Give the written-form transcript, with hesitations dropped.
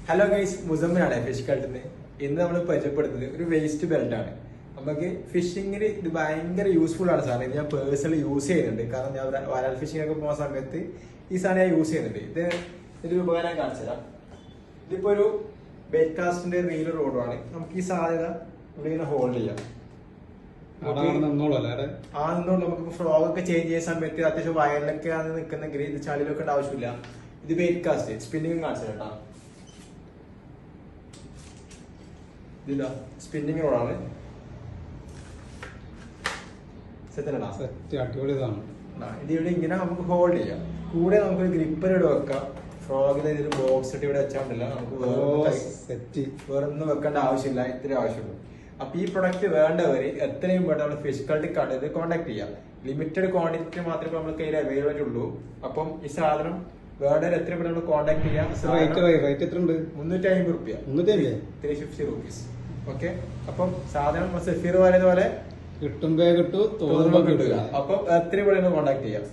Hello guys, മുസമ്മിനാണ് fish കൾട്ടിന്. ഇന്ന് നമ്മൾ പരിചയപ്പെടുത്തുന്നത് ഒരു വേസ്റ്റ് ബെൽറ്റ് ആണ്. നമുക്ക് ഫിഷിങ്ങിന് ഇത് ഭയങ്കര യൂസ്ഫുൾ ആണ് സാധനം. ഇത് ഞാൻ പേഴ്സണലി യൂസ് ചെയ്യുന്നുണ്ട്. കാരണം ഞാൻ വരാൽ ഫിഷിംഗ് ഒക്കെ പോകുന്ന സമയത്ത് ഈ സാധനം ഞാൻ യൂസ് ചെയ്യുന്നുണ്ട്. ഇതൊരു ഉപകാരം കാണിച്ചു തരാം. ഇതിപ്പോ ഒരു ബെറ്റ് കാസ്റ്റിന്റെ റീൽ റോഡാണ്. നമുക്ക് ഈ സാധ്യത ഇവിടെ ഇങ്ങനെ ഹോൾഡ് ചെയ്യാം. നമുക്ക് ഫ്രോഗ് ഒക്കെ ചേഞ്ച് ചെയ്യുന്ന സമയത്ത് അത്യാവശ്യം വയലിലൊക്കെ ആണ് നിൽക്കുന്നെങ്കിൽ ഇത് ചളിയിലൊക്കെ ആവശ്യമില്ല. ഇത് ബെറ്റ് കാസ്റ്റ് സ്പിന്നിങ് കാണിച്ചു കേട്ടോ. ഇതില്ല സ്പിന്നിങ് റോഡാണ്. ഇത് ഇവിടെ ഇങ്ങനെ നമുക്ക് ഹോൾഡ് ചെയ്യാം. കൂടെ നമുക്ക് ഗ്രിപ്പർ ഇവിടെ വെക്കാം. ഫ്രോഗിൽ ഇതിൽ ബോക്സ് ഇട്ട് ഇവിടെ വെച്ചാണ്ടില്ല. നമുക്ക് വേറൊന്നും വെക്കേണ്ട ആവശ്യമില്ല. ഇത്രയും ആവശ്യമുള്ളൂ. അപ്പൊ ഈ പ്രൊഡക്റ്റ് വേണ്ടവര് എത്രയും വേണ്ട നമ്മൾ ഫിഷ് കൾട്ട് കടയിൽ കോൺടാക്ട് ചെയ്യാം. ലിമിറ്റഡ് ക്വാണ്ടിറ്റി മാത്രമേ നമ്മുടെ കയ്യിൽ അവൈലബിൾ ഉള്ളൂ. അപ്പം ഈ സാധനം വേണ്ടവർ എത്രയും പെട്ടെന്ന് നമ്മൾ കോൺടാക്ട് ചെയ്യാം. 350 റുപ്യ, 350 റുപ്പീസ്. ഓക്കെ, അപ്പം സാധനം സഫീർ പറയുന്ന പോലെ കിട്ടുമ്പോ കിട്ടും, തോന്നുമ്പോ കിട്ടുക. അപ്പം എത്രയും പെട്ടെന്ന് കോൺടാക്ട് ചെയ്യാം.